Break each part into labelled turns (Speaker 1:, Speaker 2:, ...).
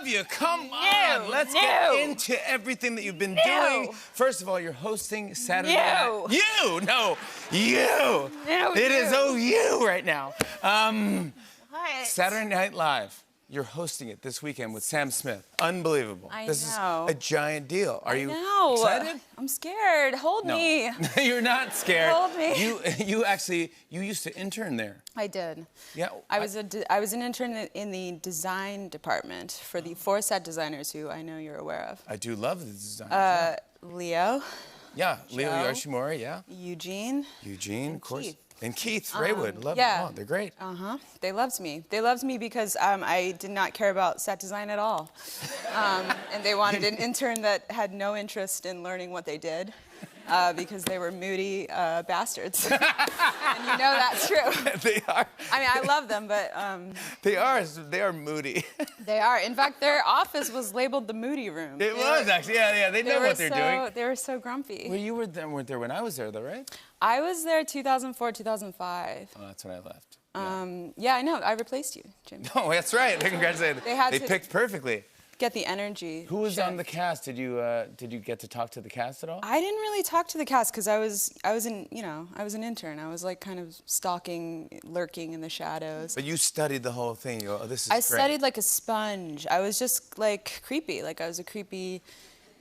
Speaker 1: love you. Come on. Let's get into everything that you've been doing. First of all, you're hosting Saturday Night. You. No, you.
Speaker 2: No,
Speaker 1: it is you right now.
Speaker 2: What?
Speaker 1: Saturday Night Live. You're hosting it this weekend with Sam Smith. Unbelievable. This is a giant deal. Are you excited?
Speaker 2: I'm scared. Hold me.
Speaker 1: You're not scared.
Speaker 2: Hold me.
Speaker 1: You used to intern there.
Speaker 2: I did.
Speaker 1: Yeah.
Speaker 2: I was an intern in the design department for the 4 set designers who I know you're aware of.
Speaker 1: I do love the designers.
Speaker 2: Leo.
Speaker 1: Yeah, Leo Yoshimura, yeah.
Speaker 2: Eugene,
Speaker 1: of course.
Speaker 2: Keith.
Speaker 1: And Keith Raywood, love them all. They're great.
Speaker 2: They loved me. They loved me because I did not care about set design at all. And they wanted an intern that had no interest in learning what they did because they were moody bastards. And you know that's true.
Speaker 1: They are.
Speaker 2: I mean, I love them, but...
Speaker 1: They are moody.
Speaker 2: They are. In fact, their office was labeled the Moody Room.
Speaker 1: It was, actually. Yeah, they know what they're doing.
Speaker 2: They were so grumpy.
Speaker 1: Well, you weren't there when I was there, though, right?
Speaker 2: I was there 2004, 2005.
Speaker 1: Oh, that's when I left.
Speaker 2: Yeah, I know. I replaced you, Jim.
Speaker 1: Oh, that's right. Congratulations. They picked perfectly.
Speaker 2: Get the energy.
Speaker 1: Who was on the cast? Did you get to talk to the cast at all?
Speaker 2: I didn't really talk to the cast because I was an intern. I was like kind of stalking, lurking in the shadows.
Speaker 1: But you studied the whole thing. You go, oh, this is
Speaker 2: I
Speaker 1: great.
Speaker 2: studied like a sponge. I was just like creepy. Like I was a creepy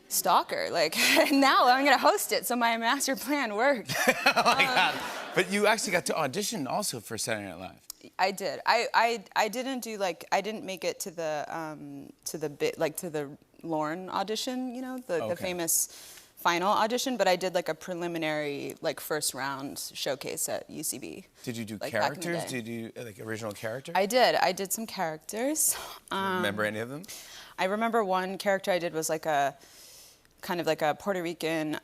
Speaker 2: stalker. Like now I'm gonna host it, so my master plan worked.
Speaker 1: Oh my God! But you actually got to audition also for Saturday Night Live.
Speaker 2: I did. I didn't do I didn't make it to the Lorne audition, you know, the famous final audition, but I did like a preliminary first round showcase at UCB.
Speaker 1: Did you do characters? Did you do like original characters?
Speaker 2: I did. I did some characters.
Speaker 1: Remember any of them?
Speaker 2: I remember one character I did was like a kind of like a Puerto Rican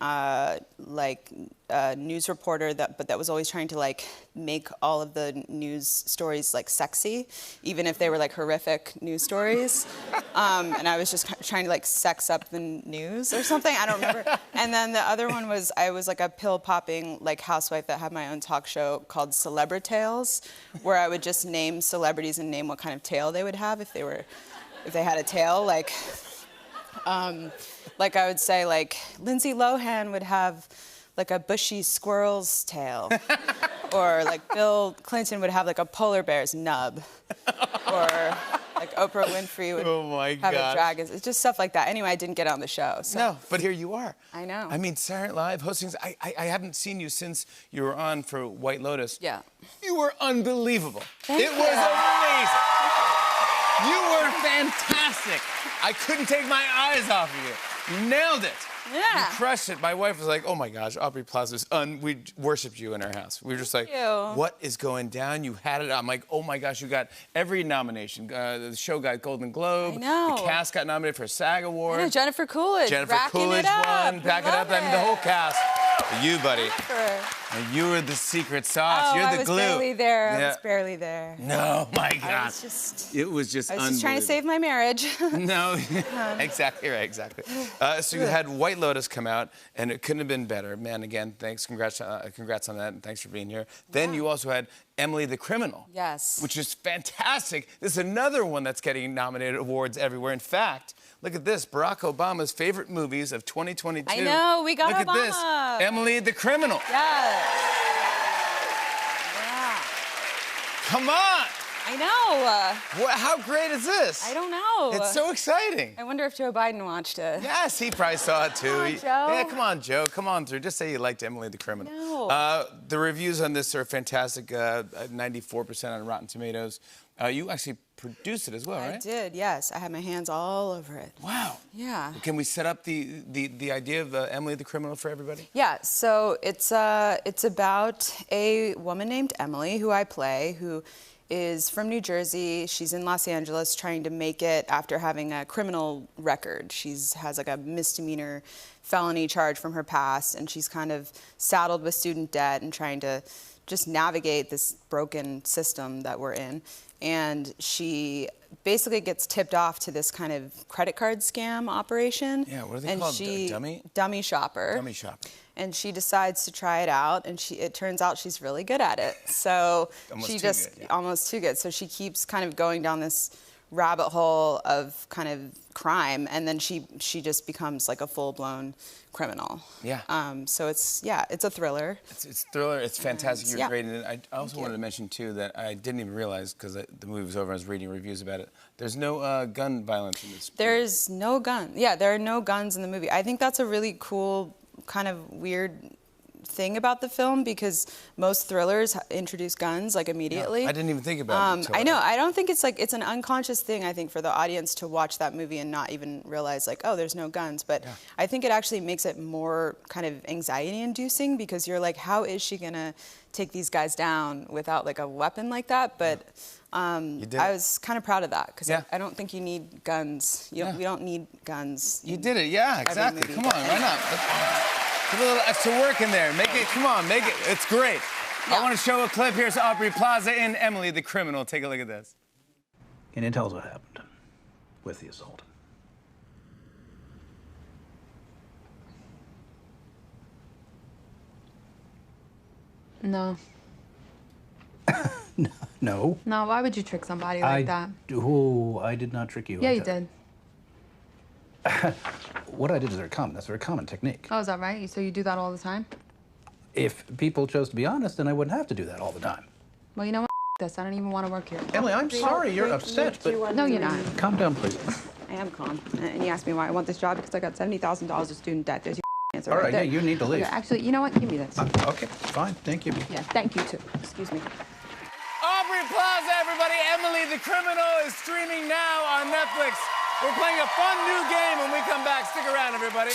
Speaker 2: news reporter that was always trying to make all of the news stories sexy, even if they were horrific news stories. And I was just trying to sex up the news or something. I don't remember. And then the other one was I was a pill popping housewife that had my own talk show called Celebritales, where I would just name celebrities and name what kind of tail they would have if they had a tail. I would say, Lindsay Lohan would have, a bushy squirrel's tail. Or, Bill Clinton would have, a polar bear's nub. Or, Oprah Winfrey would have a dragon. It's just stuff like that. Anyway, I didn't get on the show. So.
Speaker 1: No, but here you are.
Speaker 2: I know.
Speaker 1: I mean, Saturday Night Live hosting. I haven't seen you since you were on for White Lotus.
Speaker 2: Yeah.
Speaker 1: You were unbelievable.
Speaker 2: Thank you.
Speaker 1: Was amazing. You were fantastic. I couldn't take my eyes off of you. You nailed it.
Speaker 2: Yeah.
Speaker 1: You crushed it. My wife was like, oh my gosh, Aubrey Plaza's we worshipped you in our house. We were just like, what is going down? You had it. I'm like, oh my gosh, you got every nomination. The show got Golden Globe.
Speaker 2: I know.
Speaker 1: The cast got nominated for a SAG Award.
Speaker 2: I know, Jennifer Coolidge.
Speaker 1: Jennifer Coolidge won. Back it up. I mean, the whole cast. You, buddy. And you were the secret sauce. You're the glue.
Speaker 2: I was barely there. I was barely there.
Speaker 1: No, my God.
Speaker 2: It was just
Speaker 1: unbelievable.
Speaker 2: I was just trying to save my marriage.
Speaker 1: No, exactly right, exactly. So you had White Lotus come out, and it couldn't have been better. Man, again, thanks, congrats on that, and thanks for being here. Then you also had Emily the Criminal.
Speaker 2: Yes.
Speaker 1: Which is fantastic. This is another one that's getting nominated awards everywhere. In fact, look at this, Barack Obama's favorite movies of 2022.
Speaker 2: I know, we got
Speaker 1: Obama. Look at this, Emily the Criminal.
Speaker 2: Yes.
Speaker 1: Yeah. Come on.
Speaker 2: I know.
Speaker 1: How great is this?
Speaker 2: I don't know.
Speaker 1: It's so exciting.
Speaker 2: I wonder if Joe Biden watched it.
Speaker 1: Yes, he probably saw it too.
Speaker 2: Come on, Joe.
Speaker 1: Yeah, come on, Joe. Come on through. Just say you liked Emily the Criminal.
Speaker 2: No.
Speaker 1: The reviews on this are fantastic. 94% on Rotten Tomatoes. You actually produced it as well, right?
Speaker 2: I did, yes. I had my hands all over it.
Speaker 1: Wow.
Speaker 2: Yeah.
Speaker 1: Can we set up the idea of Emily the Criminal for everybody?
Speaker 2: Yeah, so it's about a woman named Emily, who I play, who is from New Jersey. She's in Los Angeles trying to make it after having a criminal record. She has a misdemeanor felony charge from her past, and she's kind of saddled with student debt and trying to just navigate this broken system that we're in. And she basically gets tipped off to this kind of credit card scam operation.
Speaker 1: Yeah, what are they called?
Speaker 2: Dummy shopper.
Speaker 1: Dummy shopper.
Speaker 2: And she decides to try it out, and it turns out she's really good at it. So
Speaker 1: almost
Speaker 2: she
Speaker 1: too good, yeah.
Speaker 2: Almost too good. So she keeps kind of going down this rabbit hole of kind of crime, and then she just becomes like a full-blown criminal.
Speaker 1: Yeah.
Speaker 2: So it's a thriller.
Speaker 1: It's thriller. It's fantastic. You're
Speaker 2: yeah.
Speaker 1: great in it. I also wanted to mention too that I didn't even realize because the movie was over. I was reading reviews about it. There's no gun violence in this.
Speaker 2: There's no gun. Yeah, there are no guns in the movie. I think that's a really cool, kind of weird thing about the film because most thrillers introduce guns like immediately.
Speaker 1: Yeah, I didn't even think about it.
Speaker 2: I know. I don't think it's an unconscious thing. I think for the audience to watch that movie and not even realize like, oh, there's no guns. But I think it actually makes it more kind of anxiety-inducing because you're like, how is she gonna take these guys down without like a weapon like that? But I was kind of proud of that because I don't think you need guns. We don't need guns.
Speaker 1: You did it. Yeah, exactly.
Speaker 2: Movie,
Speaker 1: Come on, why not? Put a little extra work in there. Make it, come on, make it. It's great.
Speaker 2: Yeah.
Speaker 1: I want to show a clip. Here's Aubrey Plaza in Emily the Criminal. Take a look at this.
Speaker 3: Can you tell us what happened with the assault?
Speaker 4: No.
Speaker 3: No.
Speaker 4: No, why would you trick somebody like that?
Speaker 3: I did not trick you.
Speaker 4: Yeah, you did.
Speaker 3: What I did is very common. That's a very common technique.
Speaker 4: Oh, is that right? So you do that all the time?
Speaker 3: If people chose to be honest, then I wouldn't have to do that all the time.
Speaker 4: Well, you know what? This. I don't even want to work here.
Speaker 3: Emily, I'm sorry you're upset, but...
Speaker 4: No, you're not.
Speaker 3: Calm down, please.
Speaker 2: I am calm. And you asked me why I want this job because I got $70,000 of student debt. There's your answer
Speaker 3: All right,
Speaker 2: there.
Speaker 3: yeah, you need to leave.
Speaker 4: Okay, actually, you know what? Give me this.
Speaker 3: Okay, fine. Thank you.
Speaker 4: Yeah, thank you, too.
Speaker 2: Excuse me.
Speaker 1: Aubrey Plaza, everybody. Emily the Criminal is streaming now on Netflix. We're playing a fun new game when we come back. Stick around, everybody.